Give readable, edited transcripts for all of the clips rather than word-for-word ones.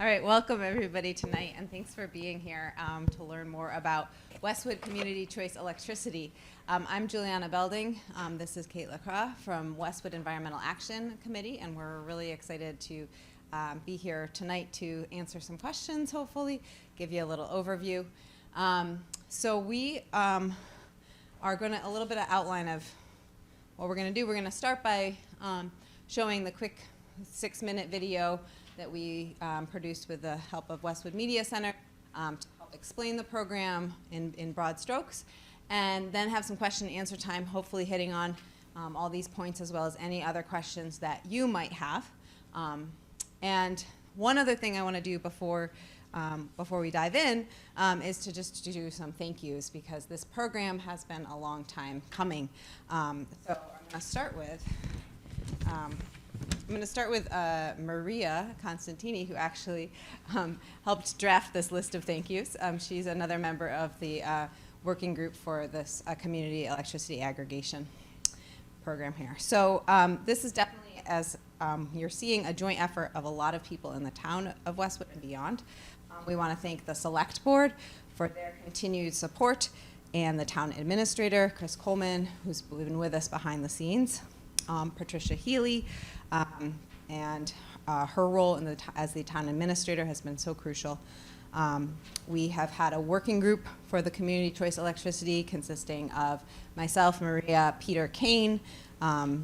All right, welcome everybody tonight, and thanks for being here to learn more about Westwood Community Choice Electricity. I'm Juliana Belding. This is Kate LaCroix from Westwood Environmental Action Committee, and we're really excited to be here tonight to answer some questions, hopefully, give you a little overview. So we are going to, a little bit of outline of what we're going to do. We're going to start by showing the quick 6-minute video that we produced with the help of Westwood Media Center to help explain the program in broad strokes, and then have some question and answer time, hopefully hitting on all these points as well as any other questions that you might have. And one other thing I want to do before we dive in is to just do some thank yous, because this program has been a long time coming. So I'm going to start with Maria Constantini, who actually helped draft this list of thank yous. She's another member of the working group for this community electricity aggregation program here. So this is definitely, as you're seeing, a joint effort of a lot of people in the town of Westwood and beyond. We want to thank the Select Board for their continued support, and the town administrator, Chris Coleman, who's been with us behind the scenes, Patricia Healy, and her role as the town administrator has been so crucial. We have had a working group for the Community Choice Electricity consisting of myself, Maria, Peter Kane,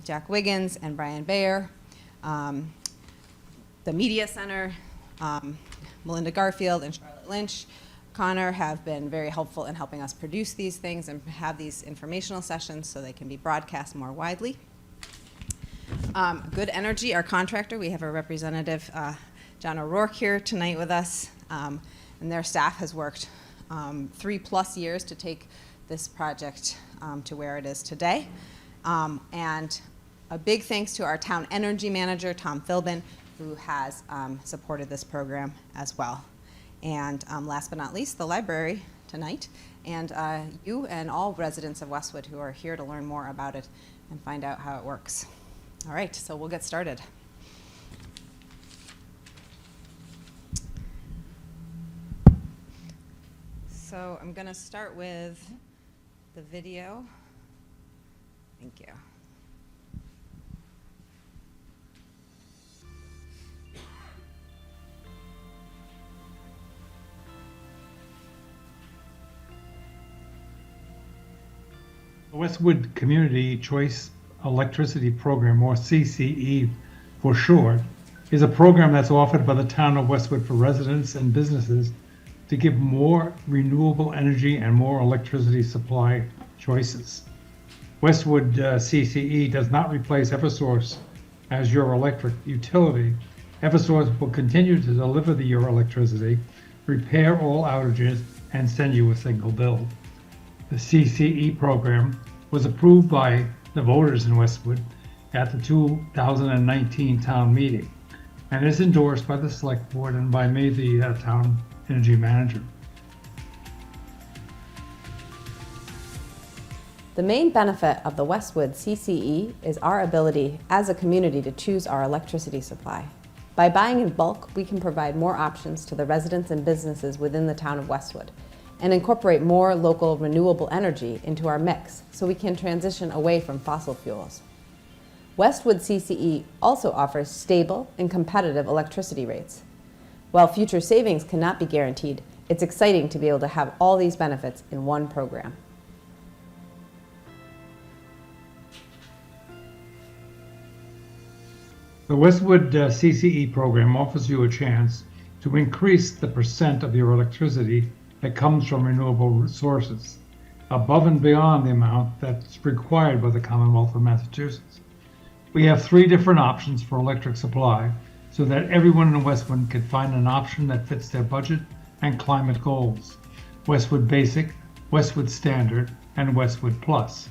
Jack Wiggins, and Brian Bayer. The Media Center, Melinda Garfield and Charlotte Lynch, Connor have been very helpful in helping us produce these things and have these informational sessions so they can be broadcast more widely. Good Energy, our contractor, we have a representative, John O'Rourke, here tonight with us, and their staff has worked 3+ years to take this project to where it is today. And a big thanks to our town energy manager, Tom Philbin, who has supported this program as well. And last but not least, the library tonight, and you and all residents of Westwood who are here to learn more about it and find out how it works. All right, so we'll get started. So I'm going to start with the video. Thank you. The Westwood Community Choice Electricity Program, or CCE for short, is a program that's offered by the town of Westwood for residents and businesses to give more renewable energy and more electricity supply choices. Westwood CCE does not replace Eversource as your electric utility. Eversource will continue to deliver your electricity, repair all outages, and send you a single bill. The CCE program was approved by the voters in Westwood at the 2019 town meeting, and is endorsed by the Select Board and by me, the town energy manager. The main benefit of the Westwood CCE is our ability as a community to choose our electricity supply. By buying in bulk, we can provide more options to the residents and businesses within the town of Westwood, and incorporate more local renewable energy into our mix so we can transition away from fossil fuels. Westwood CCE also offers stable and competitive electricity rates. While future savings cannot be guaranteed, it's exciting to be able to have all these benefits in one program. The Westwood CCE program offers you a chance to increase the percent of your electricity that comes from renewable sources, above and beyond the amount that's required by the Commonwealth of Massachusetts. We have 3 different options for electric supply so that everyone in Westwood can find an option that fits their budget and climate goals: Westwood Basic, Westwood Standard, and Westwood Plus.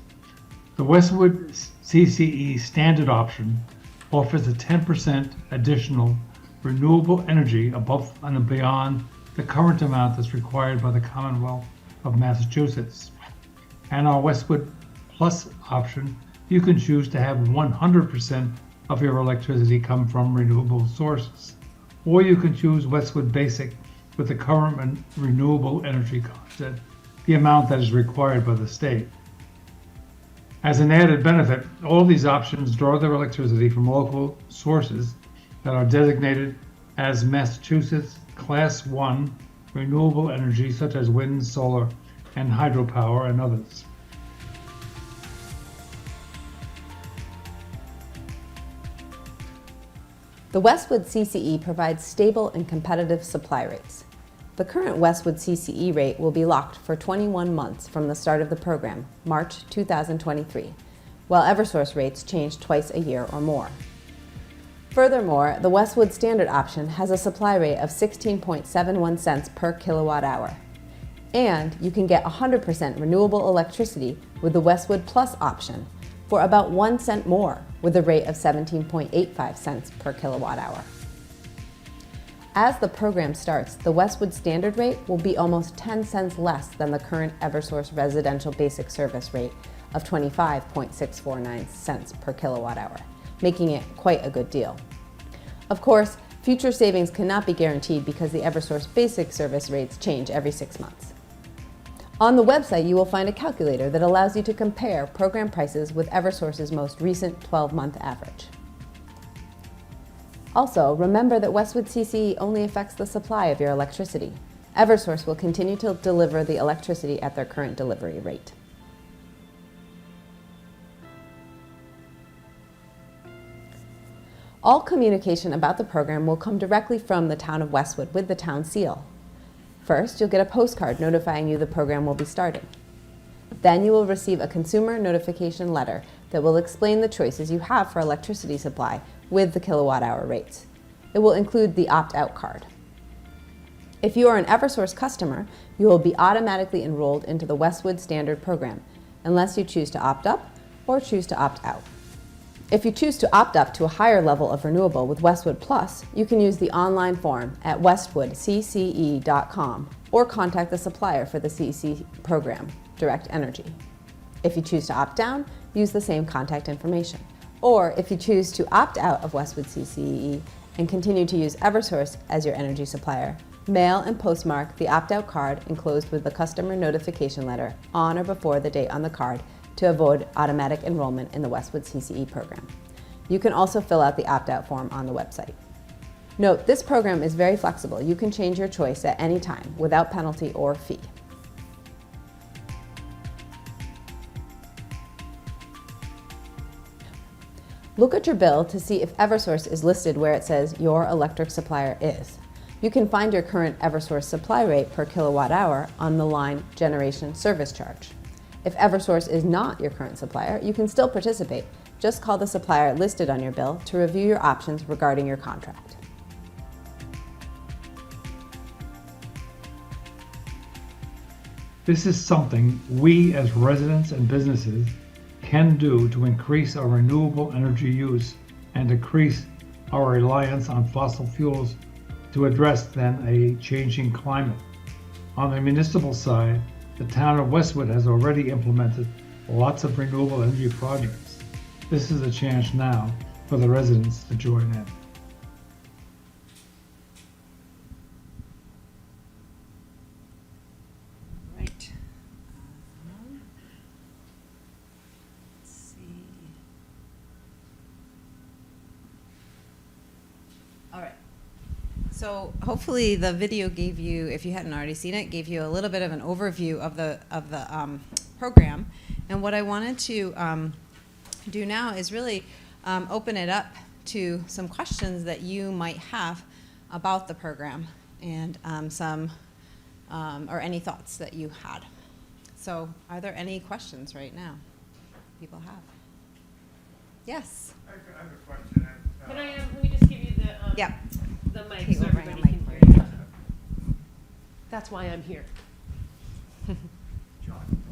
The Westwood CCE Standard option offers a 10% additional renewable energy above and beyond the current amount that's required by the Commonwealth of Massachusetts. And our Westwood Plus option, you can choose to have 100% of your electricity come from renewable sources, or you can choose Westwood Basic with the current renewable energy content, the amount that is required by the state. As an added benefit, all these options draw their electricity from local sources that are designated as Massachusetts Class 1 renewable energy, such as wind, solar, and hydropower, and others. The Westwood CCE provides stable and competitive supply rates. The current Westwood CCE rate will be locked for 21 months from the start of the program, March 2023, while Eversource rates change twice a year or more. Furthermore, the Westwood Standard option has a supply rate of 16.71 cents per kilowatt hour. And you can get 100% renewable electricity with the Westwood Plus option for about 1 cent more, with a rate of 17.85 cents per kilowatt hour. As the program starts, the Westwood Standard rate will be almost 10 cents less than the current Eversource residential basic service rate of 25.649 cents per kilowatt hour, making it quite a good deal. Of course, future savings cannot be guaranteed because the Eversource basic service rates change every 6 months. On the website, you will find a calculator that allows you to compare program prices with Eversource's most recent 12-month average. Also, remember that Westwood CCE only affects the supply of your electricity. Eversource will continue to deliver the electricity at their current delivery rate. All communication about the program will come directly from the town of Westwood with the town seal. First, you'll get a postcard notifying you the program will be starting. Then you will receive a consumer notification letter that will explain the choices you have for electricity supply with the kilowatt hour rates. It will include the opt-out card. If you are an Eversource customer, you will be automatically enrolled into the Westwood Standard program, unless you choose to opt up or choose to opt out. If you choose to opt up to a higher level of renewable with Westwood Plus, you can use the online form at westwoodcce.com or contact the supplier for the CC program, Direct Energy. If you choose to opt down, use the same contact information. Or if you choose to opt out of Westwood CCE and continue to use Eversource as your energy supplier, mail and postmark the opt-out card enclosed with the customer notification letter on or before the date on the card to avoid automatic enrollment in the Westwood CCE program. You can also fill out the opt-out form on the website. Note, this program is very flexible. You can change your choice at any time without penalty or fee. Look at your bill to see if Eversource is listed where it says your electric supplier is. You can find your current Eversource supply rate per kilowatt hour on the line Generation Service Charge. If Eversource is not your current supplier, you can still participate. Just call the supplier listed on your bill to review your options regarding your contract. This is something we as residents and businesses can do to increase our renewable energy use and decrease our reliance on fossil fuels to address then a changing climate. On the municipal side, the town of Westwood has already implemented lots of renewable energy projects. This is a chance now for the residents to join in. Right. Let's see. All right. So hopefully the video gave you, if you hadn't already seen it, gave you a little bit of an overview of the program. And what I wanted to do now is really open it up to some questions that you might have about the program and or any thoughts that you had. So are there any questions right now people have? Yes? I have a question. Can I, let me just give you the, Yeah. the mic Kate so will bring a everybody mic can for hear you. you. That's why I'm here. John.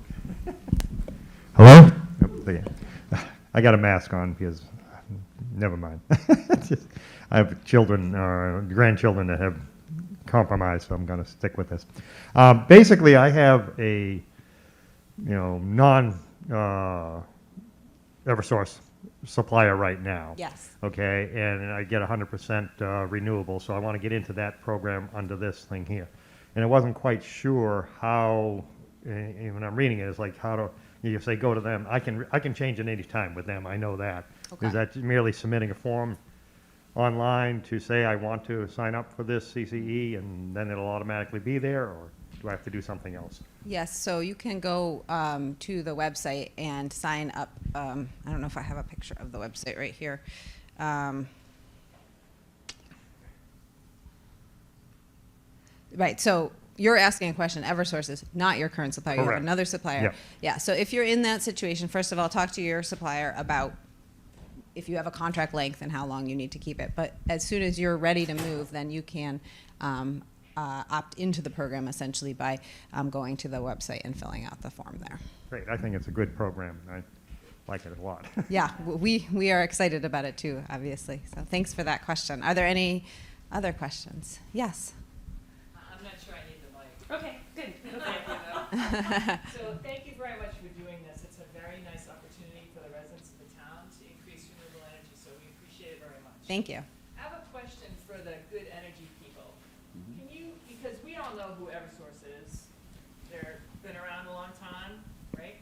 Hello? I got a mask on because, never mind. I have children, grandchildren that have compromised, so I'm going to stick with this. Basically, I have a, non Eversource supplier right now. Yes. Okay, and I get 100% renewable, so I want to get into that program under this thing here. And I wasn't quite sure how, when I'm reading it, it's like how to, you say go to them. I can change at any time with them, I know that. Okay. Is that merely submitting a form online to say I want to sign up for this CCE and then it'll automatically be there, or do I have to do something else? Yes, so you can go to the website and sign up. I don't know if I have a picture of the website right here. Right, so you're asking a question. Eversource is not your current supplier. You have Correct. another supplier. Yep. Yeah, so if you're in that situation, first of all, talk to your supplier about if you have a contract length and how long you need to keep it. But as soon as you're ready to move, then you can opt into the program essentially by going to the website and filling out the form there. Great, I think it's a good program. I like it a lot. Yeah, we are excited about it too, obviously. So thanks for that question. Are there any other questions? Yes. I'm not sure I need the mic. Okay, good. So thank you very much for doing this. It's a very nice opportunity for the residents of the town to increase renewable energy, so we appreciate it very much. Thank you. I have a question for the good energy people. Can you, because we all know who Eversource is, they've been around a long time, right?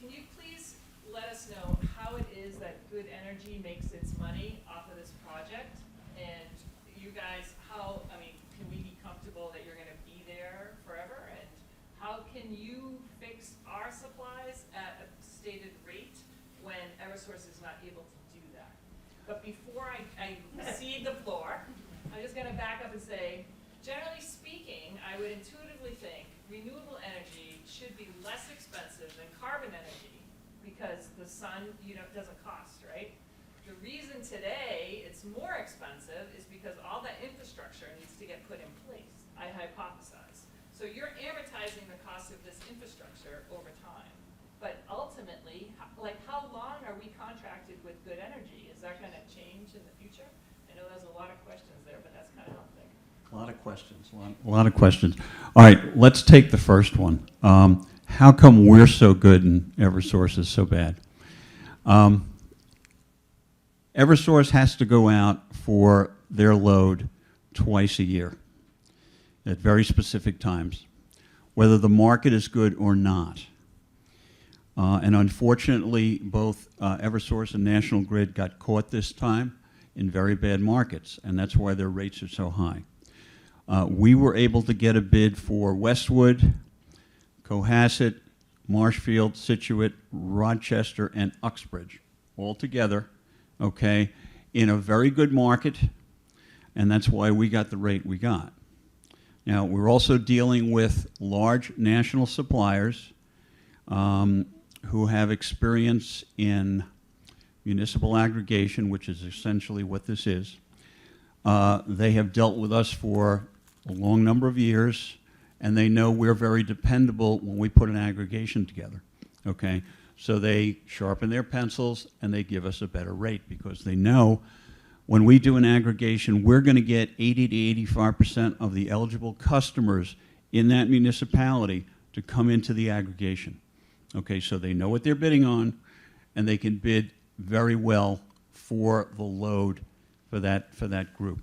Can you please let us know how it is that good energy makes its money off of this project? And you guys, can we be comfortable that you're gonna be there forever? And how can you fix our supplies at a stated rate when Eversource is not able to do that? But before I cede the floor, I'm just gonna back up and say, generally speaking, I would intuitively think renewable energy should be less expensive than carbon energy because the sun, doesn't cost, right? The reason today it's more expensive is because all that infrastructure needs to get put in place, I hypothesize. So you're amortizing the cost of this infrastructure over time. But ultimately, how long are we contracted with good energy? Is that gonna change in the future? I know there's a lot of questions there, but that's kind of how I'm thinking. A lot of questions. A lot of questions. All right, let's take the first one. How come we're so good and Eversource is so bad? Eversource has to go out for their load twice a year at very specific times, whether the market is good or not. And unfortunately, both Eversource and National Grid got caught this time in very bad markets, and that's why their rates are so high. We were able to get a bid for Westwood, Cohasset, Marshfield, Situate, Rochester, and Uxbridge, all together, okay, in a very good market, and that's why we got the rate we got. Now, we're also dealing with large national suppliers who have experience in municipal aggregation, which is essentially what this is. They have dealt with us for a long number of years, and they know we're very dependable when we put an aggregation together, okay? So they sharpen their pencils and they give us a better rate because they know when we do an aggregation, we're going to get 80 to 85% of the eligible customers in that municipality to come into the aggregation. Okay, so they know what they're bidding on, and they can bid very well for the load for that group.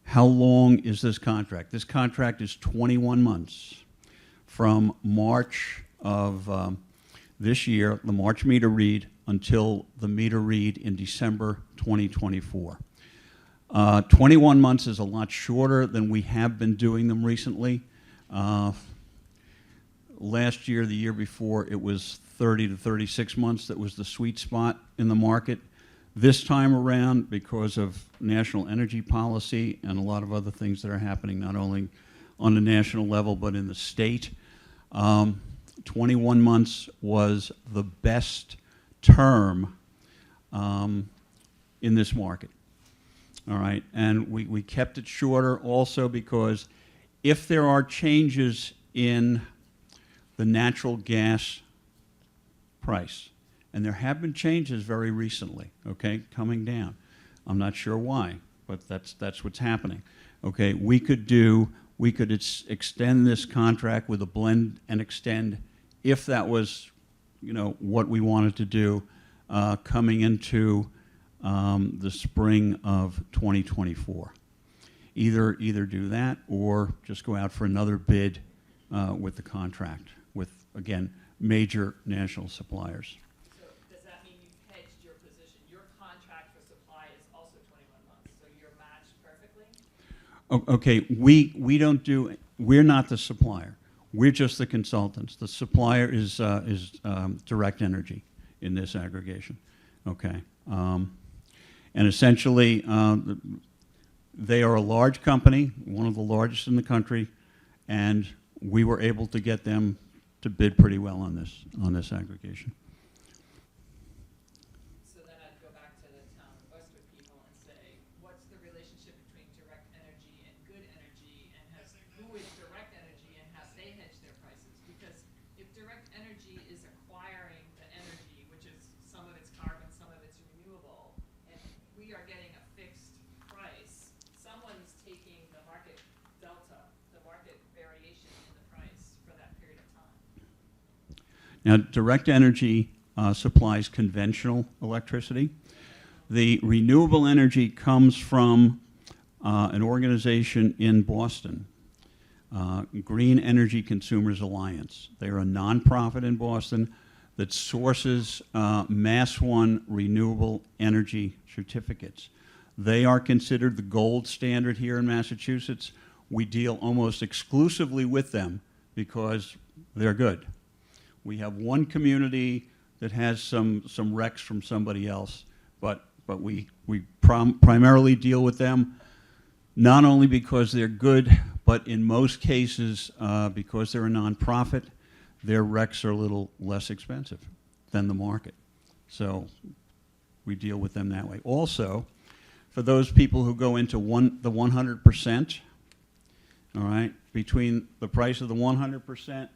How long is this contract? This contract is 21 months from March of this year, the March meter read, until the meter read in December 2024. 21 months is a lot shorter than we have been doing them recently. Last year, the year before, it was 30 to 36 months that was the sweet spot in the market. This time around, because of national energy policy and a lot of other things that are happening, not only on the national level, but in the state, 21 months was the best term in this market. All right, and we kept it shorter also because if there are changes in the natural gas price, and there have been changes very recently, okay, coming down. I'm not sure why, but that's what's happening. Okay, we could extend this contract with a blend and extend if that was what we wanted to do coming into the spring of 2024. Either do that or just go out for another bid with the contract with, again, major national suppliers. So does that mean you've hedged your position? Your contract for supply is also 21 months, so you're matched perfectly? Okay, we're not the supplier. We're just the consultants. The supplier is Direct Energy in this aggregation. Okay, and essentially they are a large company, one of the largest in the country, and we were able to get them to bid pretty well on this aggregation. So then I'd go back to the town of Westwood people and say, what's the relationship between Direct Energy and Good Energy, and who is Direct Energy, and have they hedged their prices? Because if Direct Energy is acquiring the energy, which is some of it's carbon, some of it's renewable, and we are getting a fixed price, someone's taking the market delta, the market variation in the price for that period of time. Now, Direct Energy supplies conventional electricity. The renewable energy comes from an organization in Boston, Green Energy Consumers Alliance. They are a nonprofit in Boston that sources Mass 1 renewable energy certificates. They are considered the gold standard here in Massachusetts. We deal almost exclusively with them because they're good. We have one community that has some recs from somebody else, but we primarily deal with them, not only because they're good, but in most cases, because they're a nonprofit, their recs are a little less expensive than the market. So we deal with them that way. Also, for those people who go into the 100%, all right, between the price of the 100%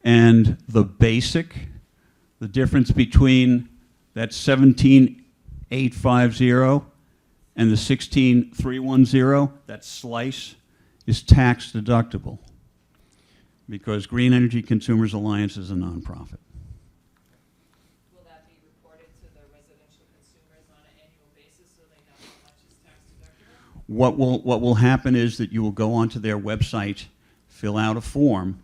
and the basic, the difference between that 17,850 and the 16,310, that slice is tax deductible because Green Energy Consumers Alliance is a nonprofit. Will that be reported to the residential consumers on an annual basis so they know how much is tax deductible? What will happen is that you will go onto their website, fill out a form,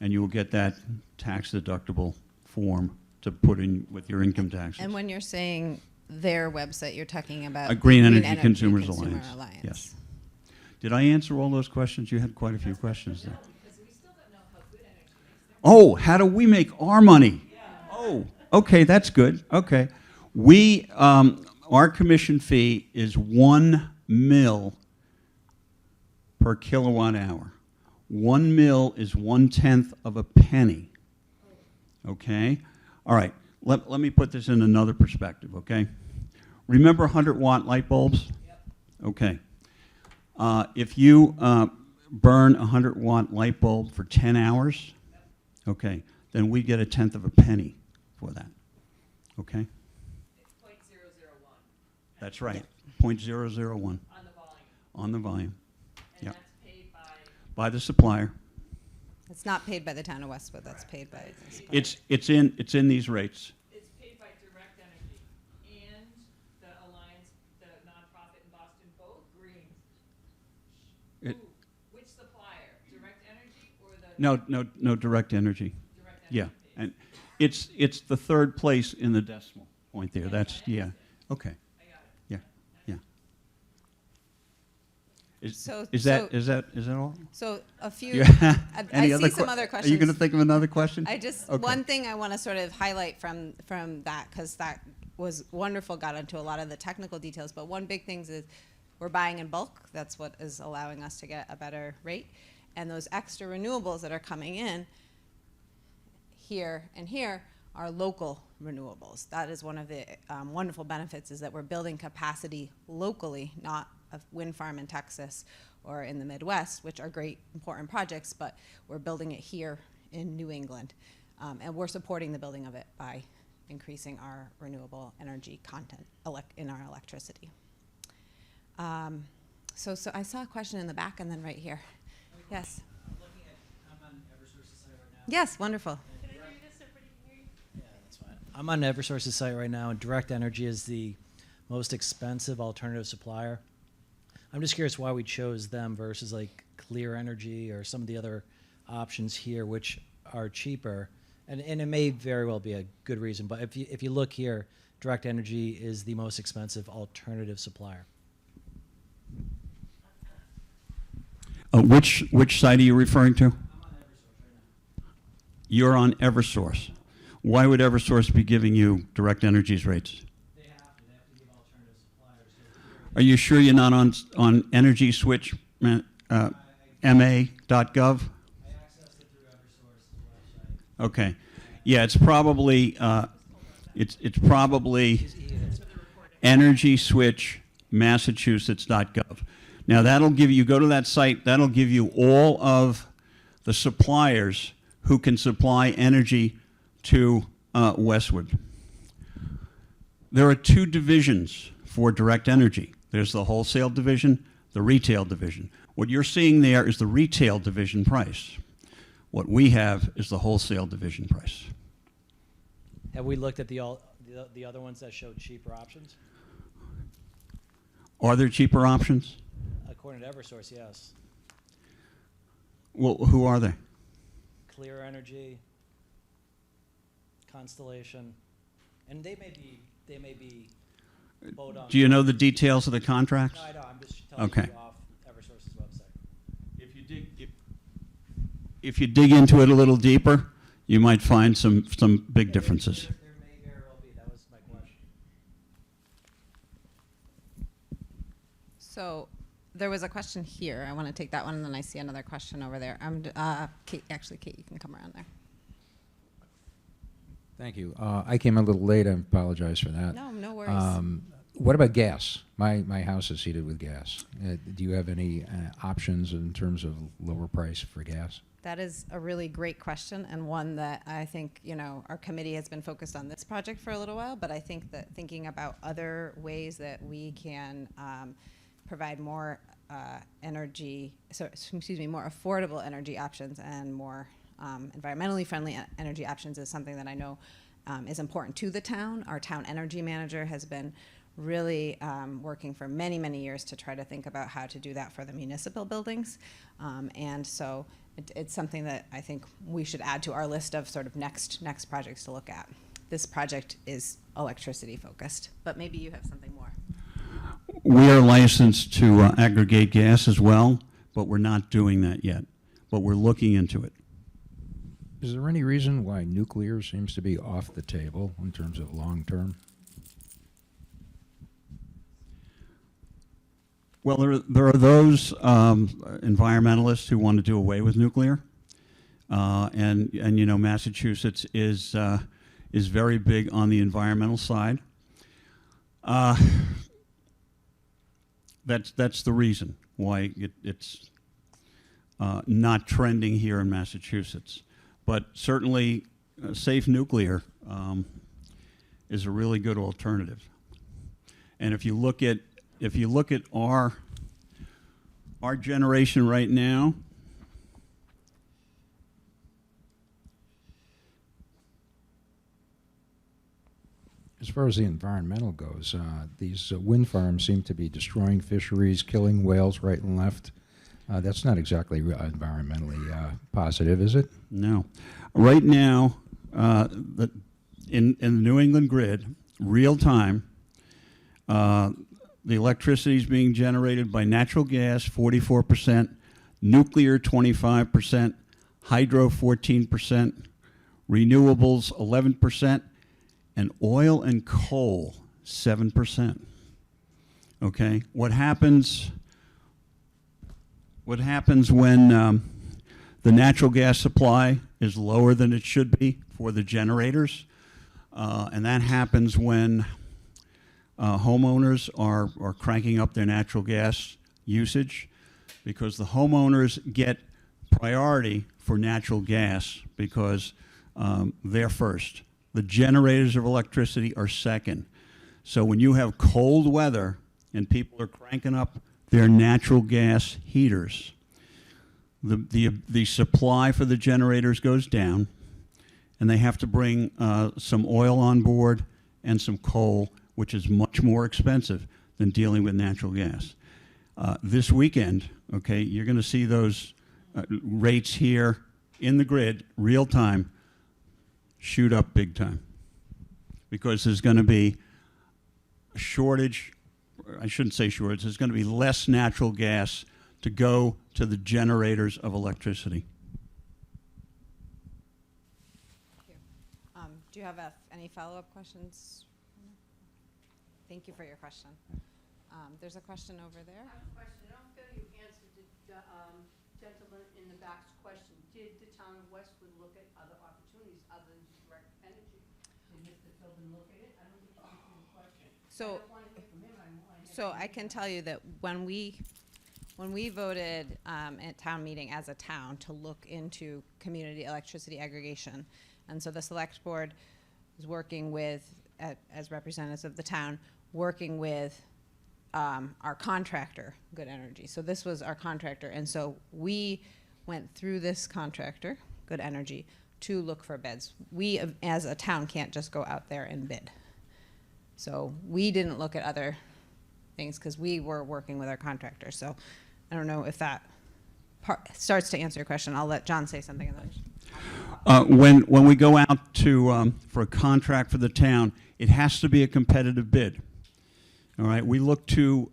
and you will get that tax deductible form to put in with your income taxes. And when you're saying their website, you're talking about A Green the Energy Consumers Alliance. Alliance. Yes. Did I answer all those questions? You had quite a few questions there. Because we still don't know how Good Energy makes their Oh, how do we make our money? Oh, okay, that's good. Okay. We, our commission fee is 1 mil per kilowatt hour. 1 mil is 1/10 of a penny. Okay? All right. Let me put this in another perspective, okay? Remember 100-watt light bulbs? Okay. If you burn a 100-watt light bulb for 10 hours, okay, then we get 1/10 of a penny for that. Okay? It's 0.001 That's right. 0.001 on the volume. on the volume. And Yep. that's paid By the supplier. It's not paid by the town of Westwood, that's paid by the supplier. It's in these rates. it's paid by Direct Energy and the Alliance, the nonprofit in Boston, both green. It- Which supplier? Direct Energy or the? No, Direct Energy. Direct Energy Yeah, pays. and it's the third place in the decimal point there. That's, yeah, okay, I got it. yeah, yeah. Is So- that all? So a few, Yeah. I Any see other some que- other Are questions. you going to think of another question? Okay. One thing I want to sort of highlight from that, because that was wonderful, got into a lot of the technical details, but one big thing is we're buying in bulk. That's what is allowing us to get a better rate. And those extra renewables that are coming in here and here are local renewables. That is one of the wonderful benefits, is that we're building capacity locally, not a wind farm in Texas or in the Midwest, which are great, important projects, but we're building it here in New England. And we're supporting the building of it by increasing our renewable energy content in our electricity. So I saw a question in the back and then right here. Yes. I'm on Eversource's site right now. Yes, wonderful. Can I give you this so everybody can hear you? I'm on Eversource's site right now, and Direct Energy is the most expensive alternative supplier. I'm just curious why we chose them versus like Clear Energy or some of the other options here, which are cheaper. And it may very well be a good reason, but if you look here, Direct Energy is the most expensive alternative supplier. Which site are you referring to? I'm on Eversource right now. You're on Eversource. Why would Eversource be giving you Direct Energy's rates? They have to give alternative suppliers. Are you sure you're not on Energy Switch, ma.gov? I accessed it through Eversource's website. Okay. Yeah, it's probably it's probably Energy Switch Massachusetts.gov. Now that'll give you, go to that site, that'll give you all of the suppliers who can supply energy to Westwood. There are two divisions for Direct Energy. There's the wholesale division, the retail division. What you're seeing there is the retail division price. What we have is the wholesale division price. Have we looked at the other ones that show cheaper options? Are there cheaper options? According to Eversource, yes. Well, who are they? Clear Energy, Constellation, and they may be both on. Do you know the details of the contracts? No, I know. I'm just telling Okay. you off Eversource's website. If you dig into it a little deeper, you might find some big differences. There may very well be. That was my question. So there was a question here. I want to take that one, and then I see another question over there. Kate, you can come around there. Thank you. I came a little late. I apologize for that. No worries. What about gas? My house is heated with gas. Do you have any options in terms of lower price for gas? That is a really great question, and one that I think, our committee has been focused on this project for a little while, but I think that thinking about other ways that we can provide more more affordable energy options and more environmentally friendly energy options is something that I know is important to the town. Our town energy manager has been really working for many, many years to try to think about how to do that for the municipal buildings. And so it's something that I think we should add to our list of sort of next projects to look at. This project is electricity focused, but maybe you have something more. We are licensed to aggregate gas as well, but we're not doing that yet. But we're looking into it. Is there any reason why nuclear seems to be off the table in terms of long term? Well, there are those environmentalists who want to do away with nuclear, and Massachusetts is very big on the environmental side. That's the reason why it's not trending here in Massachusetts. But certainly, safe nuclear is a really good alternative. And if you look at our generation right now, As far as the environmental goes, these wind farms seem to be destroying fisheries, killing whales right and left. That's not exactly environmentally positive, is it? no. Right now, in the New England grid, real time, the electricity is being generated by natural gas, 44%, nuclear, 25%, hydro, 14%, renewables, 11%, and oil and coal, 7%. Okay? What happens when the natural gas supply is lower than it should be for the generators? And that happens when homeowners are cranking up their natural gas usage, because the homeowners get priority for natural gas because they're first. The generators of electricity are second. So when you have cold weather and people are cranking up their natural gas heaters, the supply for the generators goes down, and they have to bring some oil on board and some coal, which is much more expensive than dealing with natural gas. This weekend, okay, you're going to see those rates here in the grid, real time, shoot up big time. Because there's going to be a shortage, I shouldn't say shortage, there's going to be less natural gas to go to the generators of electricity. Do you have any follow-up questions? Thank you for your question. There's a question over there. I have a question. I don't feel you answered the gentleman in the back's question. Did the town of Westwood look at other opportunities other than direct energy? Did Mr. Philbin look at it? I don't think you answered the question. So, I don't want to hear from him. I want to hear so from I can tell you that when we voted at town meeting as a town to look into community electricity aggregation, and so the select board is working with, as representatives of the town, working with our contractor, Good Energy. So this was our contractor, and so we went through this contractor, Good Energy, to look for bids. We, as a town, can't just go out there and bid. So we didn't look at other things because we were working with our contractor. So I don't know if that starts to answer your question. I'll let John say something. And then When we go out to for a contract for the town, it has to be a competitive bid. All right, we look to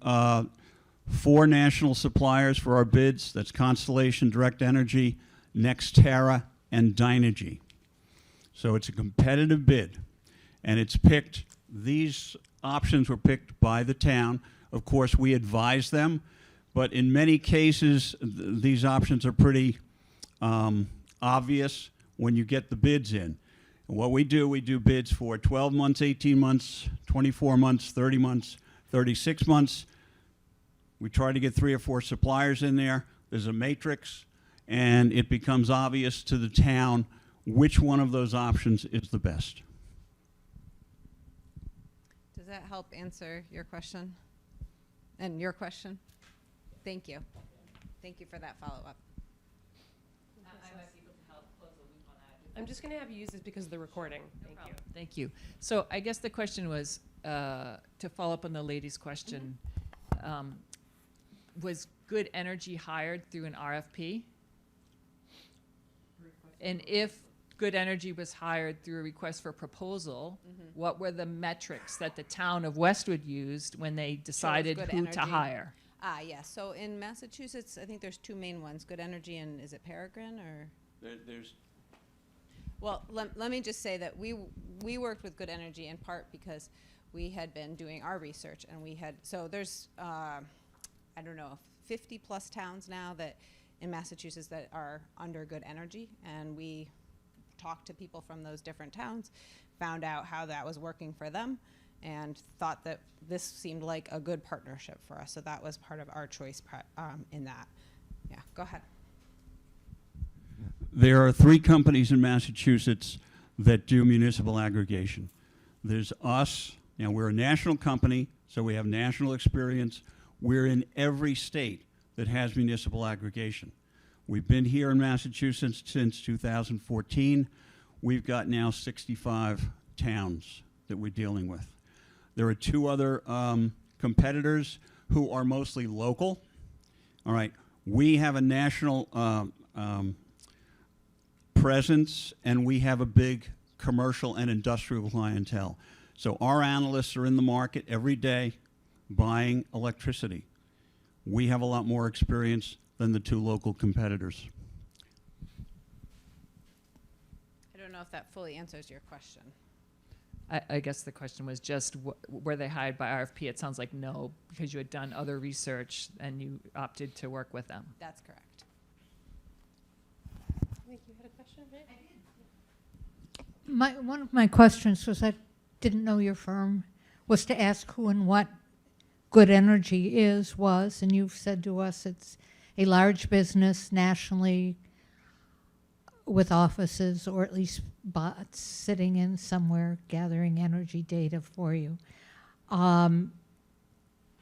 4 national suppliers for our bids. That's Constellation, Direct Energy, NextEra, and Dynegy. So it's a competitive bid, and it's picked. These options were picked by the town. Of course, we advise them, but in many cases, these options are pretty obvious when you get the bids in. And what we do bids for 12 months, 18 months, 24 months, 30 months, 36 months. We try to get 3 or 4 suppliers in there. There's a matrix, and it becomes obvious to the town which one of those options is the best. does that help answer your question? And your question? Thank you. Thank you for that follow-up. I might be able to help close the loop on that. I'm just going to have you use this because of the recording. Thank you. Thank you. So I guess the question was, to follow up on the lady's question, was Good Energy hired through an RFP? And if Good Energy was hired through a request for proposal, what were the metrics that the town of Westwood used when they decided Good who to Energy. hire? Yes. So in Massachusetts, I think there's 2 main ones, Good Energy and is it Peregrine or? There's Well, let me just say that we worked with Good Energy in part because we had been doing our research, and we had, so there's, I don't know, 50 plus towns now that in Massachusetts that are under Good Energy, and we talked to people from those different towns, found out how that was working for them, and thought that this seemed like a good partnership for us. So that was part of our choice in that. Yeah, go ahead. There are 3 companies in Massachusetts that do municipal aggregation. There's us. Now, we're a national company, so we have national experience. We're in every state that has municipal aggregation. We've been here in Massachusetts since 2014. We've got now 65 towns that we're dealing with. There are 2 other competitors who are mostly local. All right, we have a national presence, and we have a big commercial and industrial clientele. So our analysts are in the market every day buying electricity. We have a lot more experience than the 2 local competitors. I don't know if that fully answers your question. I guess the question was just, were they hired by RFP? It sounds like no, because you had done other research and you opted to work with them. That's correct. I think you had a question, right? One of my questions was, I didn't know your firm, was to ask who and what Good Energy was, and you've said to us it's a large business nationally with offices, or at least bots sitting in somewhere gathering energy data for you,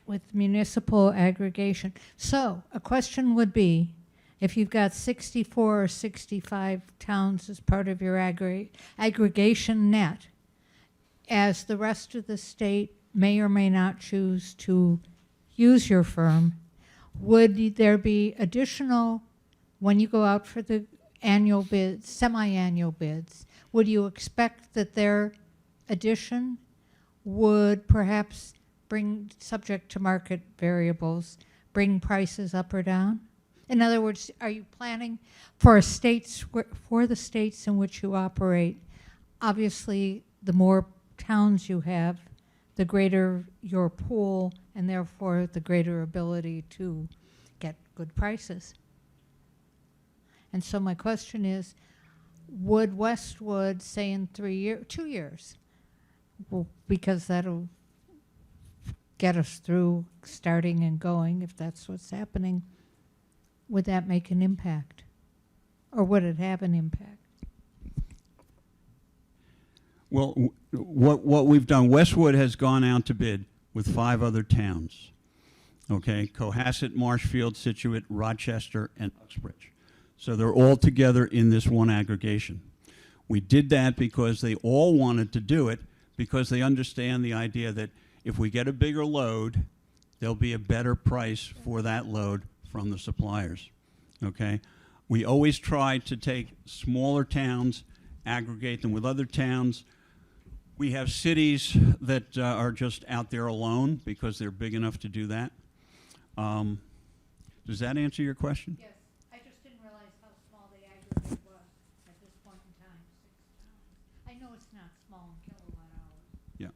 with municipal aggregation. So a question would be, if you've got 64 or 65 towns as part of your aggregation net, as the rest of the state may or may not choose to use your firm, would there be additional, when you go out for the annual bids, semi-annual bids, would you expect that their addition would perhaps bring, subject to market variables, bring prices up or down? In other words, are you planning for for the states in which you operate? Obviously, the more towns you have, the greater your pool, and therefore the greater ability to get good prices. And so my question is, would Westwood, say in 2 years, well, because that'll get us through starting and going, if that's what's happening, would that make an impact? Or would it have an impact? Well, what we've done, Westwood has gone out to bid with 5 other towns. Okay, Cohasset, Marshfield, Situate, Rochester, and Uxbridge. So they're all together in this one aggregation. We did that because they all wanted to do it, because they understand the idea that if we get a bigger load, there'll be a better price for that load from the suppliers. Okay, we always try to take smaller towns, aggregate them with other towns. We have cities that are just out there alone because they're big enough to do that. Does that answer your question? Yes, I just didn't realize how small the aggregate was at this point in time, 6 towns. I know it's not small in kilowatt hours. Yeah.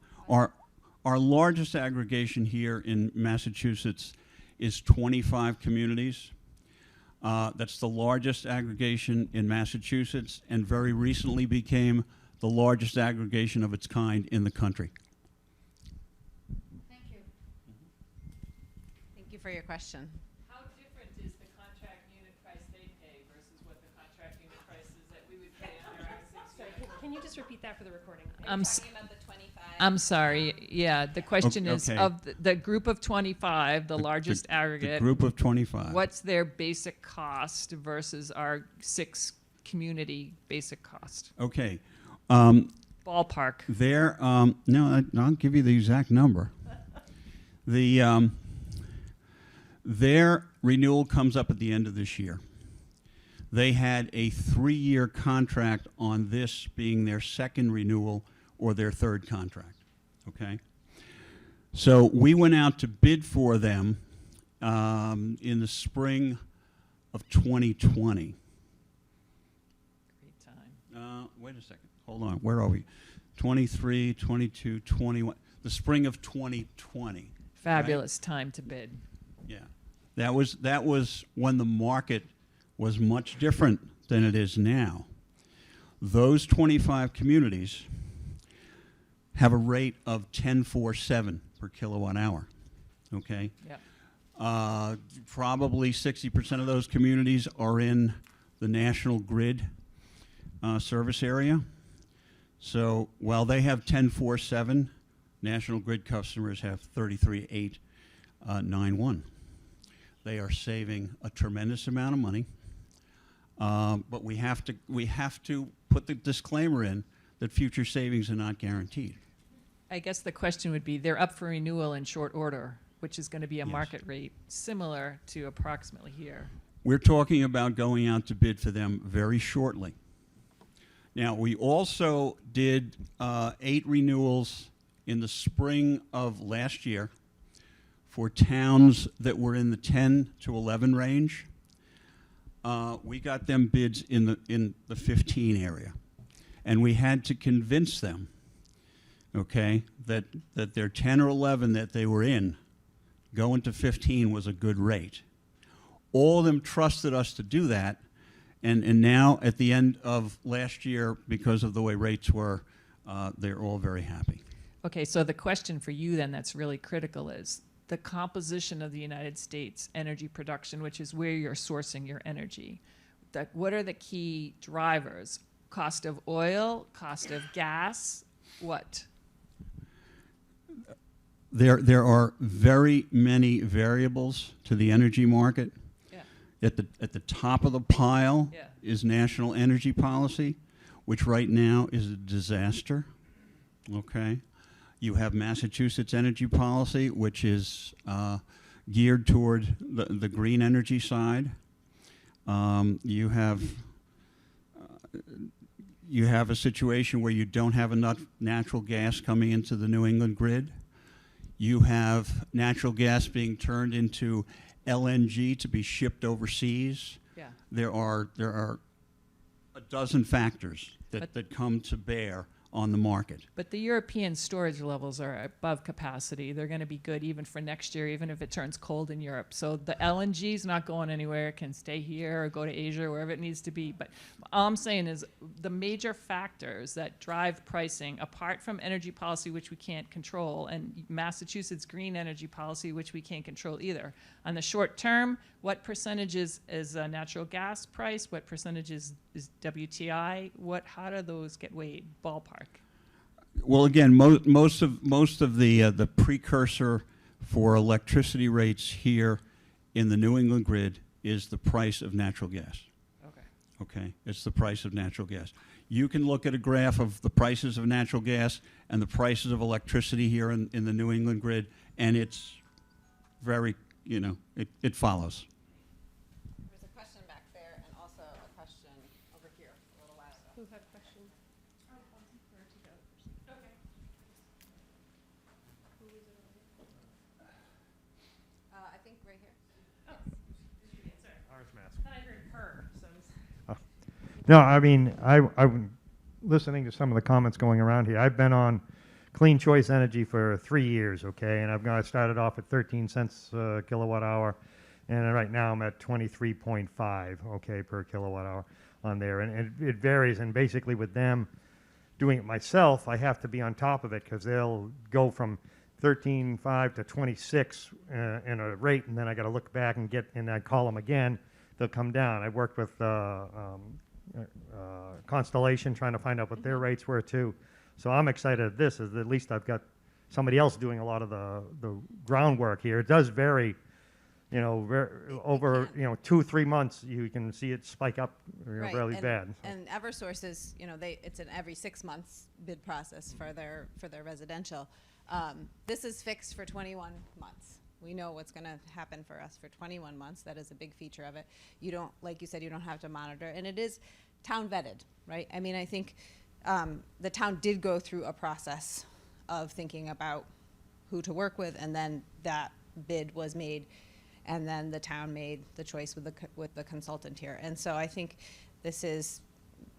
Our largest aggregation here in Massachusetts is 25 communities. That's the largest aggregation in Massachusetts, and very recently became the largest aggregation of its kind in the country. Thank you. Thank you for your question. How different is the contract unit price they pay versus what the contract unit price is that we would pay under our 6 Sorry, can you just repeat that for the recording? I'm Talking about the 25. I'm sorry. Yeah, the question is Okay. of the group of 25, the largest The aggregate. group of 25. What's their basic cost versus our 6 community basic cost? Okay. Ballpark. I'll give you the exact number. Their renewal comes up at the end of this year. They had a 3-year contract on this being their second renewal or their third contract. Okay? So we went out to bid for them in the spring of 2020. Great time. Wait a second. Hold on. Where are we? 23, 22, 21. The spring of 2020. Fabulous time to bid. Yeah. That was when the market was much different than it is now. Those 25 communities have a rate of 10.47 per kilowatt hour. Okay? Yep. Probably 60% of those communities are in the national grid service area. So while they have 10.47, national grid customers have 33.891. They are saving a tremendous amount of money, but we have to put the disclaimer in that future savings are not guaranteed. I guess the question would be, they're up for renewal in short order, which is going to be a Yes. market rate similar to approximately here. We're talking about going out to bid for them very shortly. Now, we also did 8 renewals in the spring of last year for towns that were in the 10 to 11 range. We got them bids in the 15 area. And we had to convince them, okay, that their 10 or 11 that they were in, going to 15 was a good rate. All of them trusted us to do that. And now, at the end of last year, because of the way rates were, they're all very happy. Okay, so the question for you then that's really critical is the composition of the United States energy production, which is where you're sourcing your energy. What are the key drivers? Cost of oil, cost of gas, what? There are very many variables to the energy market. Yeah. At the top of the pile Yeah. is national energy policy, which right now is a disaster. Okay, you have Massachusetts energy policy, which is geared toward the green energy side. You have a situation where you don't have enough natural gas coming into the New England grid. You have natural gas being turned into LNG to be shipped overseas. Yeah. There are a dozen factors that come to bear on the market. But the European storage levels are above capacity. They're going to be good even for next year, even if it turns cold in Europe. So the LNG is not going anywhere. It can stay here or go to Asia or wherever it needs to be. But all I'm saying is the major factors that drive pricing, apart from energy policy, which we can't control, and Massachusetts green energy policy, which we can't control either. On the short term, what percentage is a natural gas price? What percentage is WTI? How do those get weighed? Ballpark. Well, again, most of the precursor for electricity rates here in the New England grid is the price of natural gas. Okay. Okay, it's the price of natural gas. You can look at a graph of the prices of natural gas and the prices of electricity here in the New England grid, and it's very, it follows. There's a question back there and also a question over here a little while ago. Who had a question? Where to go? Okay. Who was it? I think right here. Sorry. I thought I heard her. So No, I mean, I'm listening to some of the comments going around here. I've been on Clean Choice Energy for 3 years, okay, and I started off at 13 cents a kilowatt hour, and right now I'm at 23.5, okay, per kilowatt hour on there, and it varies, and basically with them doing it myself, I have to be on top of it because they'll go from 13.5 to 26 in a rate, and then I got to look back and I call them again. They'll come down. I worked with Constellation trying to find out what their rates were too. So I'm excited at this, is at least I've got somebody else doing a lot of the groundwork here. It does vary, over 2-3 months you can see it spike up really bad. And Eversource is, it's an every 6 months bid process for their residential. This is fixed for 21 months. We know what's going to happen for us for 21 months. That is a big feature of it. You don't, like you said, you don't have to monitor, and it is town vetted, right? I mean, I think the town did go through a process of thinking about who to work with, and then that bid was made, and then the town made the choice with the consultant here. And so I think this is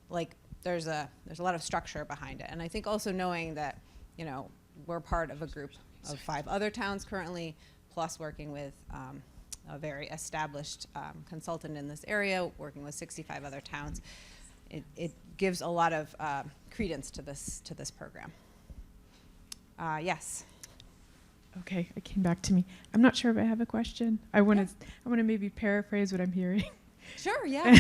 like there's a lot of structure behind it, and I think also knowing that we're part of a group of 5 other towns currently, plus working with a very established consultant in this area, working with 65 other towns. It gives a lot of credence to this program. Yes. Okay, it came back to me. I'm not sure if I have a question. I want to maybe paraphrase what I'm hearing. Sure. Yeah.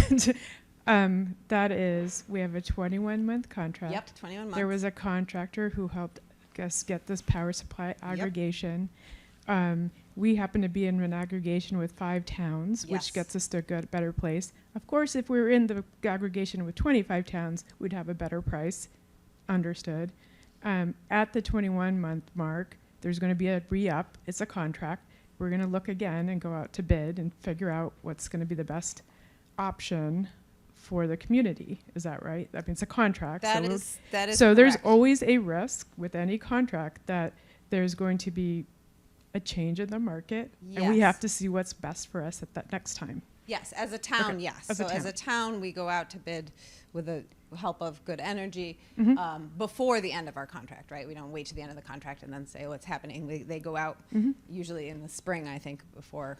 And that is, we have a 21-month contract. Yep. 21 months. There was a contractor who helped us get this power supply aggregation. We happen to be in an aggregation with 5 towns, which gets us to a better place. Of course, if we were in the aggregation with 25 towns, we'd have a better price. Understood. At the 21-month mark, there's going to be a re-up. It's a contract. We're going to look again and go out to bid and figure out what's going to be the best option for the community. Is that right? That means a contract. That is so there's correct. always a risk with any contract that there's going to be a change in the market, and we have to see what's best for us at that next time. Yes, as a town, Okay. yes. As a As town. a town, we go out to bid with the help of Good Energy Mm-hmm. before the end of our contract, right? We don't wait to the end of the contract and then say, what's happening. They go out Mm-hmm. usually in the spring, I think, before.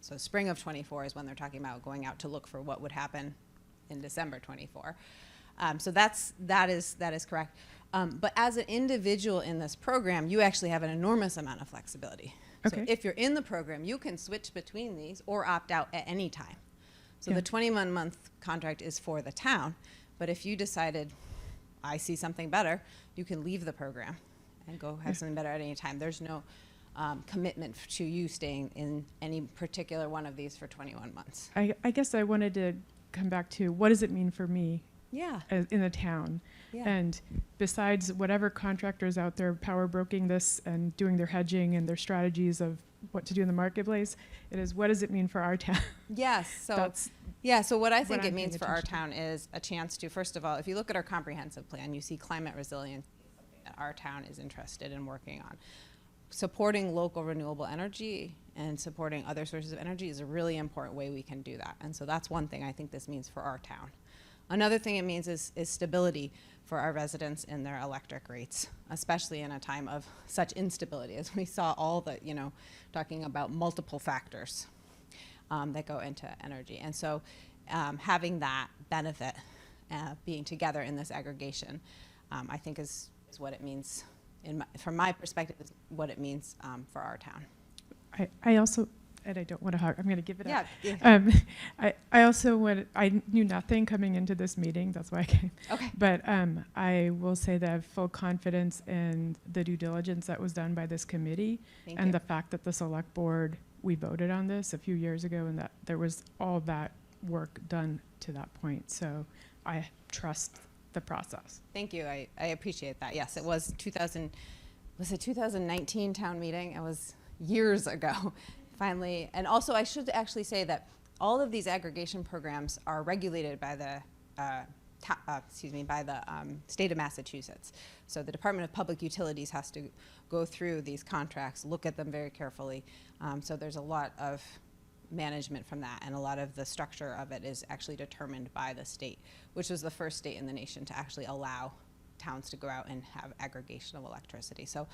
So spring of 24 is when they're talking about going out to look for what would happen in December 24. So that is correct. But as an individual in this program, you actually have an enormous amount of flexibility. Okay. So if you're in the program, you can switch between these or opt out at any time. So the 21-month contract is for the town, but if you decided, I see something better, you can leave the program and go have something better at any time. There's no commitment to you staying in any particular one of these for 21 months. I guess I wanted to come back to what does it mean for me Yeah. in the town? Yeah. And besides whatever contractors out there power broking this and doing their hedging and their strategies of what to do in the marketplace, it is what does it mean for our town? Yes. So That's so what I think I'm it means paying for our attention town is a chance to, first of all, if you look at our comprehensive plan, you see climate resilience is something that our town is interested in working on. Supporting local renewable energy and supporting other sources of energy is a really important way we can do that. And so that's one thing I think this means for our town. Another thing it means is stability for our residents in their electric rates, especially in a time of such instability, as we saw all the, talking about multiple factors that go into energy. And so having that benefit, being together in this aggregation, I think is what it means, from my perspective, is what it means for our town. I also, and I don't want to hug, I'm going to give it Yeah. up. I also I knew nothing coming into this meeting, that's why I came. Okay. But I will say that I have full confidence in the due diligence that was done by this committee Thank and you. the fact that the select board, we voted on this a few years ago and that there was all that work done to that point. So I trust the process. Thank you. I appreciate that. Yes, it was 2019 town meeting? It was years ago, finally. And also, I should actually say that all of these aggregation programs are regulated by the state of Massachusetts. So the Department of Public Utilities has to go through these contracts, look at them very carefully. So there's a lot of management from that, and a lot of the structure of it is actually determined by the state, which was the first state in the nation to actually allow towns to go out and have aggregation of electricity. So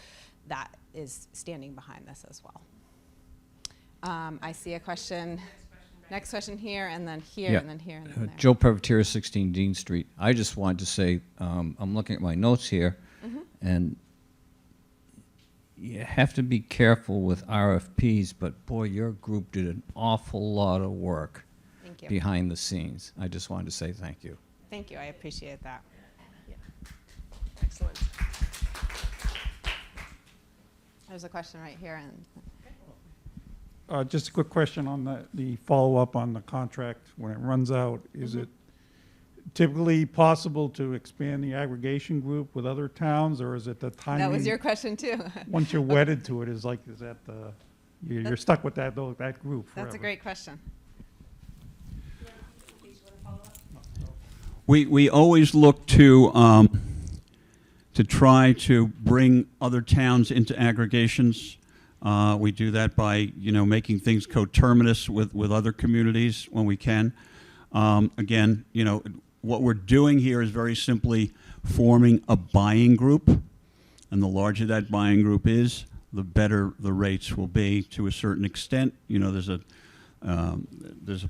that is standing behind this as well. I see a question. Next question here, and then here, Yeah. and then here, and then there. Joe Privateer, 16 Dean Street. I just wanted to say, I'm looking at my notes here, and you have to be careful with RFPs, but boy, your group did an awful lot of work Thank you. behind the scenes. I just wanted to say thank you. Thank you. I appreciate that. Excellent. There's a question right here, and Just a quick question on the follow-up on the contract when it runs out. Is it typically possible to expand the aggregation group with other towns, or is it the timing? that was your question too. Once you're wedded to it, is that you're stuck with that group forever? That's a great question. We always look to try to bring other towns into aggregations. We do that by making things coterminous with other communities when we can. Again, what we're doing here is very simply forming a buying group, and the larger that buying group is, the better the rates will be to a certain extent. There's a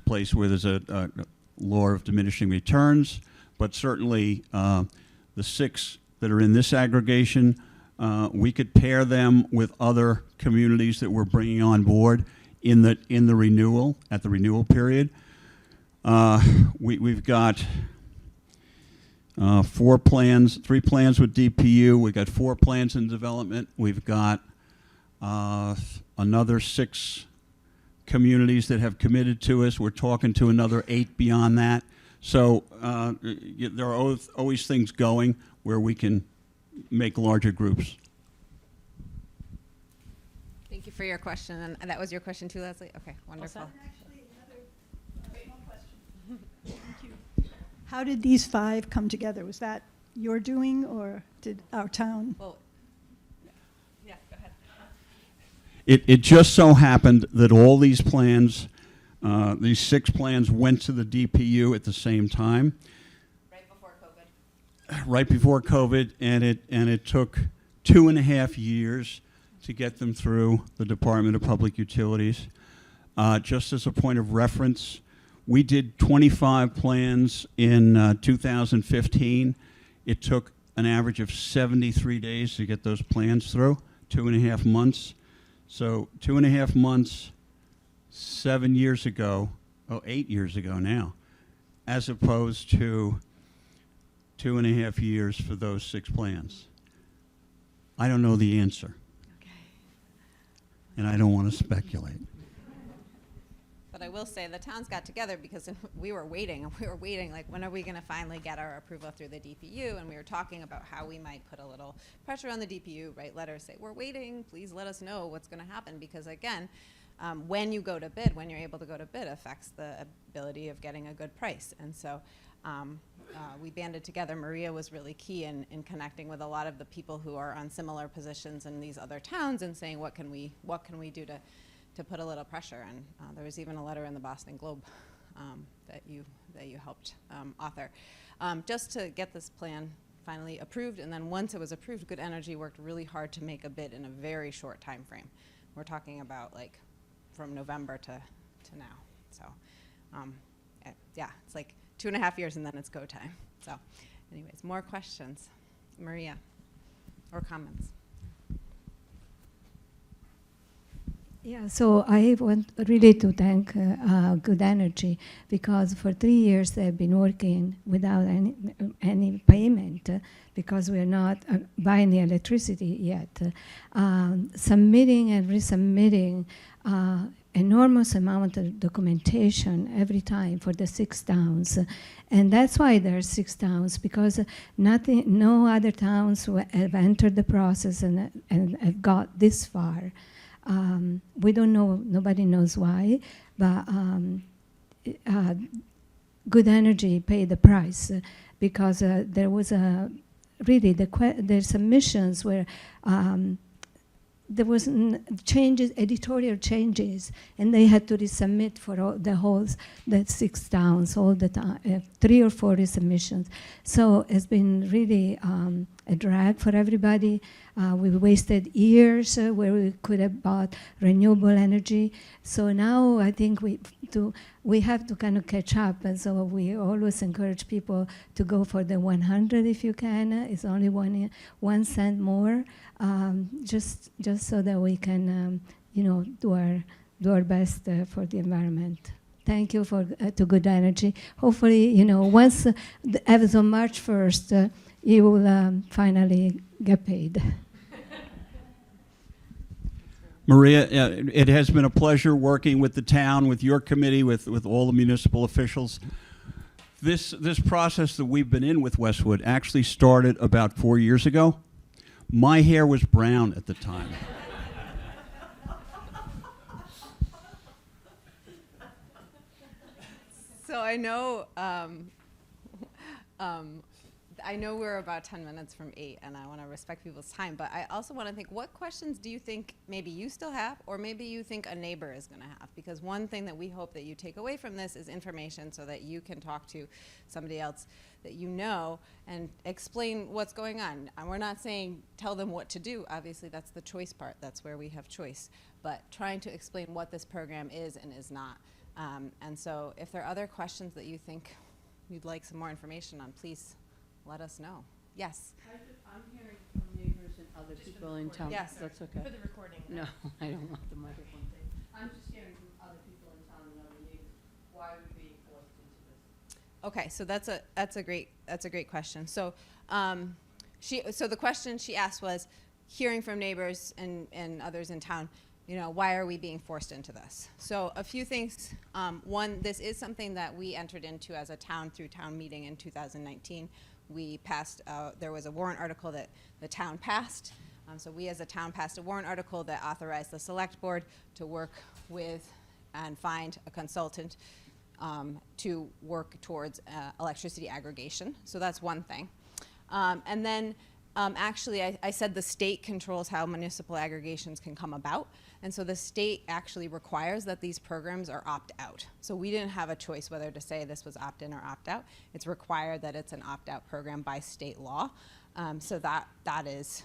place where there's a law of diminishing returns, but certainly the 6 that are in this aggregation, we could pair them with other communities that we're bringing on board in the renewal, at the renewal period. We've got 3 plans with DPU. We've got 4 plans in development. We've got another 6 communities that have committed to us. We're talking to another 8 beyond that. So there are always things going where we can make larger groups. Thank you for your question, and that was your question too, Leslie? Okay, wonderful. Actually, one question. Thank you. How did these 5 come together? Was that your doing, or did our town? Well, yeah, go ahead. It just so happened that all these plans, these 6 plans, went to the DPU at the same time. Right before COVID, and it took 2.5 years to get them through the Department of Public Utilities. Just as a point of reference, we did 25 plans in 2015. It took an average of 73 days to get those plans through, 2.5 months. So 2.5 months, 7 years ago, 8 years ago now, as opposed to 2.5 years for those 6 plans. I don't know the answer. and I don't want to speculate. But I will say the towns got together because we were waiting, like, when are we going to finally get our approval through the DPU? And we were talking about how we might put a little pressure on the DPU, write letters, say, we're waiting, please let us know what's going to happen. Because again, when you go to bid, when you're able to go to bid, affects the ability of getting a good price. And so we banded together. Maria was really key in connecting with a lot of the people who are on similar positions in these other towns and saying, what can we do to put a little pressure. And there was even a letter in the Boston Globe that you helped author, just to get this plan finally approved. And then once it was approved, Good Energy worked really hard to make a bid in a very short time frame. We're talking about like from November to now. So yeah, it's like 2.5 years and then it's go time. So anyways, more questions? Maria, or comments? Yeah, so I want really to thank Good Energy, because for 3 years they've been working without any payment because we're not buying the electricity yet. Submitting and resubmitting enormous amount of documentation every time for the 6 towns. And that's why there are 6 towns, because no other towns have entered the process and have got this far. We don't know, nobody knows why, but Good Energy paid the price because there was really the submissions were there was changes, editorial changes, and they had to resubmit for all the 6 towns all the time, 3 or 4 resubmissions. So it's been really a drag for everybody. We wasted years where we could have bought renewable energy. So now I think we have to kind of catch up, and so we always encourage people to go for the 100 if you can. It's only 1 cent more, just so that we can, do our best for the environment. Thank you to Good Energy. Hopefully, once as of March 1st, you will finally get paid. Maria, it has been a pleasure working with the town, with your committee, with all the municipal officials. This process that we've been in with Westwood actually started about 4 years ago. My hair was brown at the time. So I know we're about 10 minutes from 8, and I want to respect people's time, but I also want to think, what questions do you think maybe you still have, or maybe you think a neighbor is going to have? Because one thing that we hope that you take away from this is information so that you can talk to somebody else that you know and explain what's going on. And we're not saying tell them what to do. Obviously, that's the choice part. That's where we have choice. But trying to explain what this program is and is not. And so if there are other questions that you think you'd like some more information on, please let us know. Yes? I'm hearing from neighbors and other people in town. Yes. That's okay. For the recording. No, I don't want the microphone thing. I'm just hearing from other people in town and other neighbors why we're being forced into this. Okay, so that's a great question. So so the question she asked was, hearing from neighbors and others in town, why are we being forced into this? So a few things. One, this is something that we entered into as a town through town meeting in 2019. We passed, there was a warrant article that the town passed. So we as a town passed a warrant article that authorized the select board to work with and find a consultant to work towards electricity aggregation. So that's one thing. And then actually, I said the state controls how municipal aggregations can come about. And so the state actually requires that these programs are opt-out. So we didn't have a choice whether to say this was opt-in or opt-out. It's required that it's an opt-out program by state law. So that is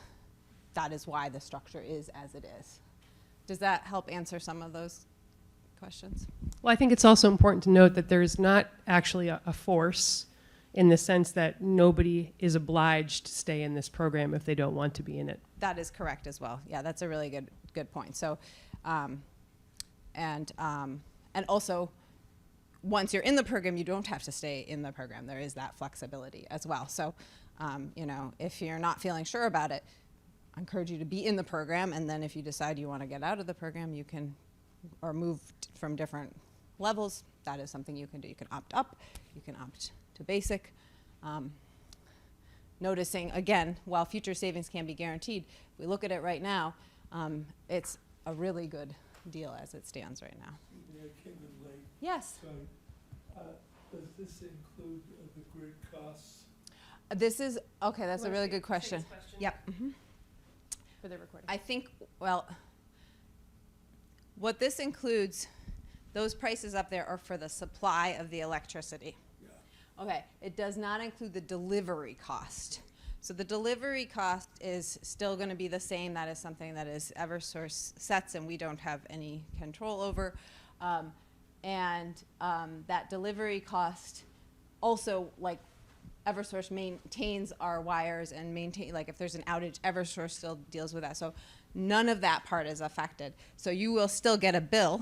why the structure is as it is. Does that help answer some of those questions? Well, I think it's also important to note that there's not actually a force in the sense that nobody is obliged to stay in this program if they don't want to be in it. That is correct as well. Yeah, that's a really good point. So, and also, once you're in the program, you don't have to stay in the program. There is that flexibility as well. So, if you're not feeling sure about it, encourage you to be in the program, and then if you decide you want to get out of the program, you can, or move from different levels, that is something you can do. You can opt up, you can opt to basic. Noticing, again, while future savings can be guaranteed, if we look at it right now, it's a really good deal as it stands right now. I came in late. Yes. So, does this include the grid costs? This is, okay, that's a really good question. Yep. For the recording. I think, well, what this includes, those prices up there are for the supply of the electricity. Yeah. Okay, it does not include the delivery cost. So the delivery cost is still going to be the same. That is something that is Eversource sets and we don't have any control over. That delivery cost also, like, Eversource maintains our wires and like if there's an outage, Eversource still deals with that. So none of that part is affected. So you will still get a bill.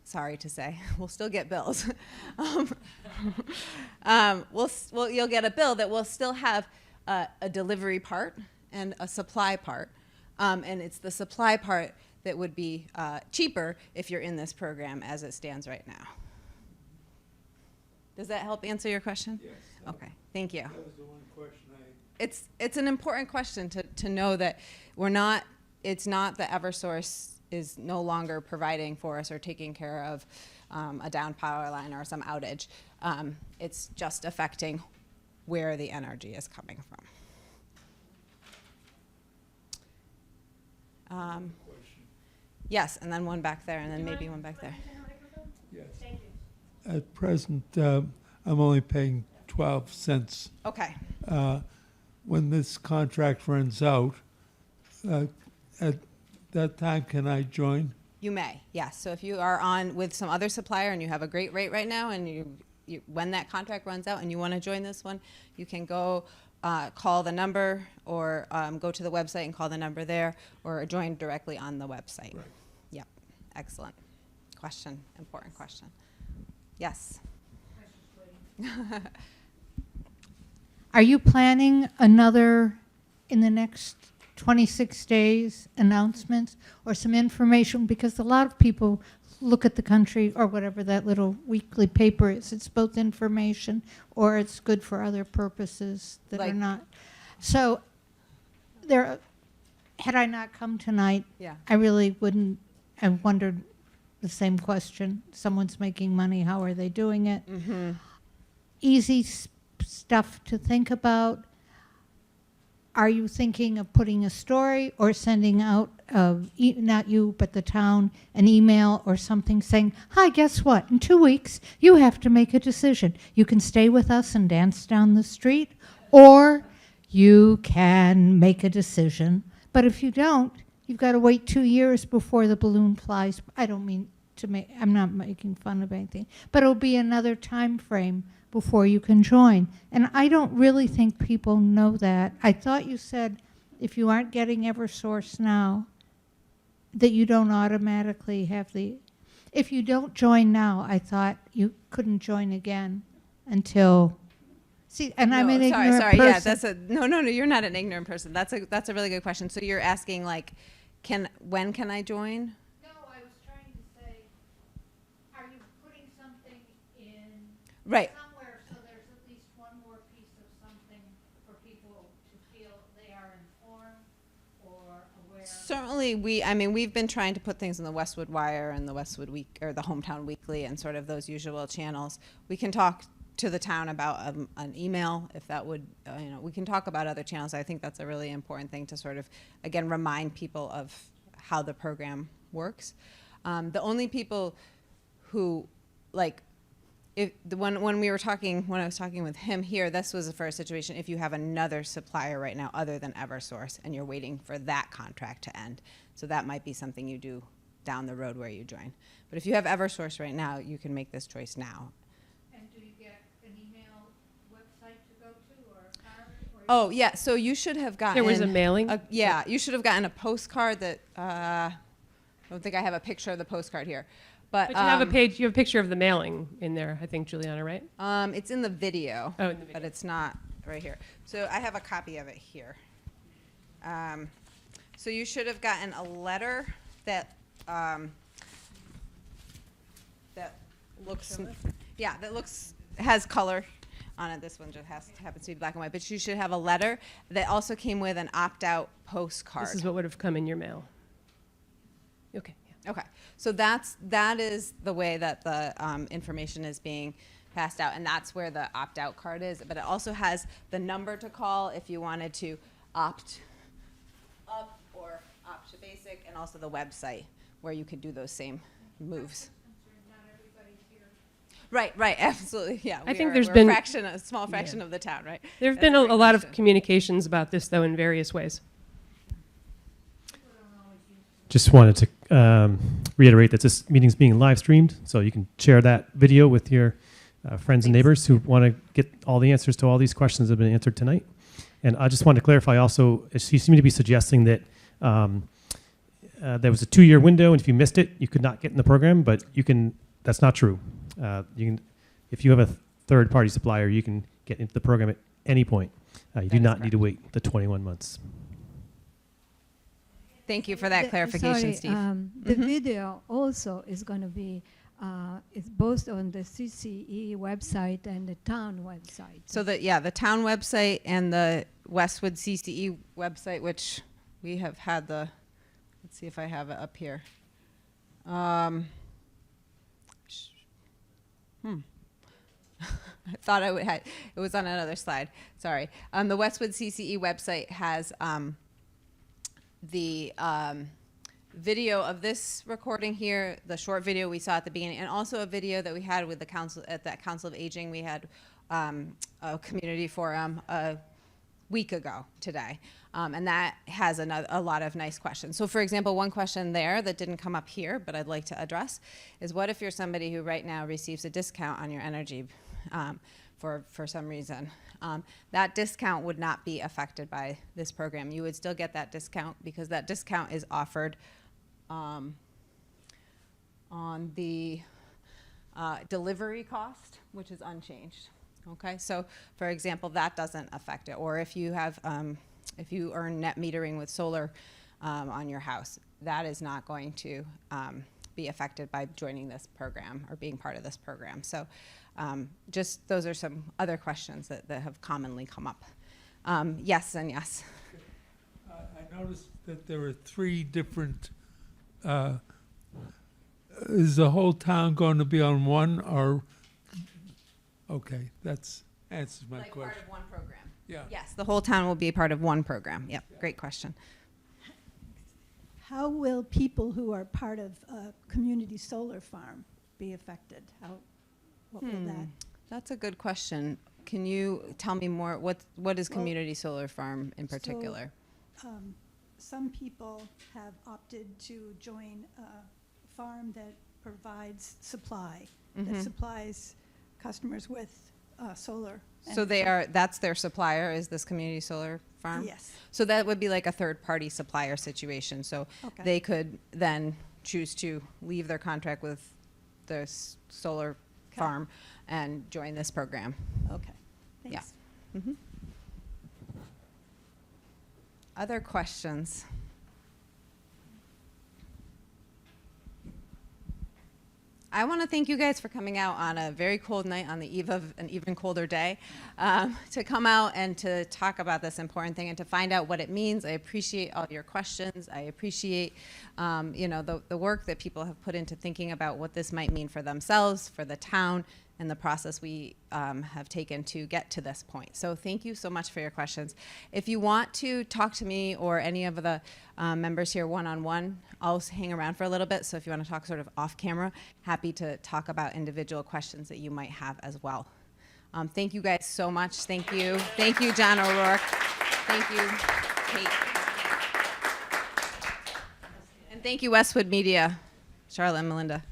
Sorry to say, we'll still get bills. You'll get a bill that will still have a delivery part and a supply part. And it's the supply part that would be cheaper if you're in this program as it stands right now. Does that help answer your question? Yes. Okay, thank you. That was the one question It's an important question to know that it's not that Eversource is no longer providing for us or taking care of a down power line or some outage. It's just affecting where the energy is coming from. Yes, and then one back there, and then maybe one back there. Yes. Thank you. At present, I'm only paying 12 cents. Okay. When this contract runs out, at that time, can I join? You may, yes. So if you are on with some other supplier and you have a great rate right now, and when that contract runs out and you want to join this one, you can go call the number or go to the website and call the number there, or join directly on the website. Right. Yep. Excellent question. Important question. Yes. Are you planning another, in the next 26 days, announcements or some information? Because a lot of people look at the country or whatever that little weekly paper is. It's both information or it's good for other purposes that are not. So had I not come tonight, I really wouldn't have wondered the same question. Someone's making money, how are they doing it? Mm-hmm. Easy stuff to think about. Are you thinking of putting a story or sending out, not you, but the town, an email or something saying, hi, guess what? In 2 weeks, you have to make a decision. You can stay with us and dance down the street, or you can make a decision. But if you don't, you've got to wait 2 years before the balloon flies. I don't mean to make, I'm not making fun of anything, but it'll be another time frame before you can join. And I don't really think people know that. I thought you said if you aren't getting Eversource now, that you don't automatically have if you don't join now, I thought you couldn't join again until, and I'm an ignorant person. Yeah, that's no, you're not an ignorant person. That's a really good question. So you're asking, like, when can I join? No, I was trying to say, are you putting something in right. somewhere so there's at least one more piece of something for people to feel they are informed or aware? Certainly, we've been trying to put things in the Westwood Wire and the Westwood Week or the Hometown Weekly and sort of those usual channels. We can talk to the town about an email if that would, we can talk about other channels. I think that's a really important thing to sort of, again, remind people of how the program works. The only people who, like, when I was talking with him here, this was for a situation if you have another supplier right now other than Eversource and you're waiting for that contract to end. So that might be something you do down the road where you join. But if you have Eversource right now, you can make this choice now. And do you get an email website to go to or a card? Oh, yeah, so you should have gotten... There was a mailing? You should have gotten a postcard that... I don't think I have a picture of the postcard here. But you have a page. You have a picture of the mailing in there, I think, Juliana, right? It's in the video. Oh, in the video. But it's not right here. So I have a copy of it here. So you should have gotten a letter that, that looks, has color on it. This one just happens to be black and white, but you should have a letter that also came with an opt-out postcard. This is what would have come in your mail. Okay. Yeah. Okay, so that is the way that the information is being passed out, and that's where the opt-out card is. But it also has the number to call if you wanted to opt up or opt to basic, and also the website where you could do those same moves. Right, absolutely, yeah. I think we're there's been a small fraction of the town, right? There have That's been a a great lot of question. communications about this, though, in various ways. Just wanted to reiterate that this meeting is being live streamed, so you can share that video with your friends and neighbors who want to get all the answers to all these questions that have been answered tonight. And I just wanted to clarify also, she seemed to be suggesting that there was a 2-year window, and if you missed it, you could not get in the program, but you can. That's not true. You can, if you have a third-party supplier, you can get into the program at any point. You do not need to wait the 21 months. Thank you for that clarification, Steve. The video also is going to be it's both on the CCE website and the town website. So the town website and the Westwood CCE website, which we have had let's see if I have it up here. I thought it was on another slide. Sorry. The Westwood CCE website has the video of this recording here, the short video we saw at the beginning, and also a video that we had with the council at that Council of Aging. We had a community forum a week ago today, and that has a lot of nice questions. So for example, one question there that didn't come up here, but I'd like to address, is what if you're somebody who right now receives a discount on your energy for some reason? That discount would not be affected by this program. You would still get that discount because that discount is offered on the delivery cost, which is unchanged. Okay, so for example, that doesn't affect it. Or if you have, if you earn net metering with solar on your house, that is not going to be affected by joining this program or being part of this program. So just those are some other questions that have commonly come up. Yes and yes. I noticed that there are 3 different, is the whole town going to be on one, or, okay, that's answers my question. Part of one program. Yeah. Yes, the whole town will be part of one program. Yep, great question. How will people who are part of a community solar farm be affected? What will that? That's a good question. Can you tell me more? What is community solar farm in particular? So, some people have opted to join a farm that provides supply, that supplies customers with solar. So that's their supplier, is this community solar farm? Yes. So that would be like a third-party supplier situation. So they could then choose to leave their contract with the solar farm and join this program. Okay, thanks. Yeah. Other questions? I want to thank you guys for coming out on a very cold night on the eve of an even colder day to come out and to talk about this important thing and to find out what it means. I appreciate all your questions. I appreciate the work that people have put into thinking about what this might mean for themselves, for the town, and the process we have taken to get to this point. So thank you so much for your questions. If you want to talk to me or any of the members here one-on-one, I'll hang around for a little bit. So if you want to talk sort of off camera, happy to talk about individual questions that you might have as well. Thank you guys so much. Thank you. Thank you, John O'Rourke. Thank you, Kate. And thank you, Westwood Media, Charlotte and Melinda.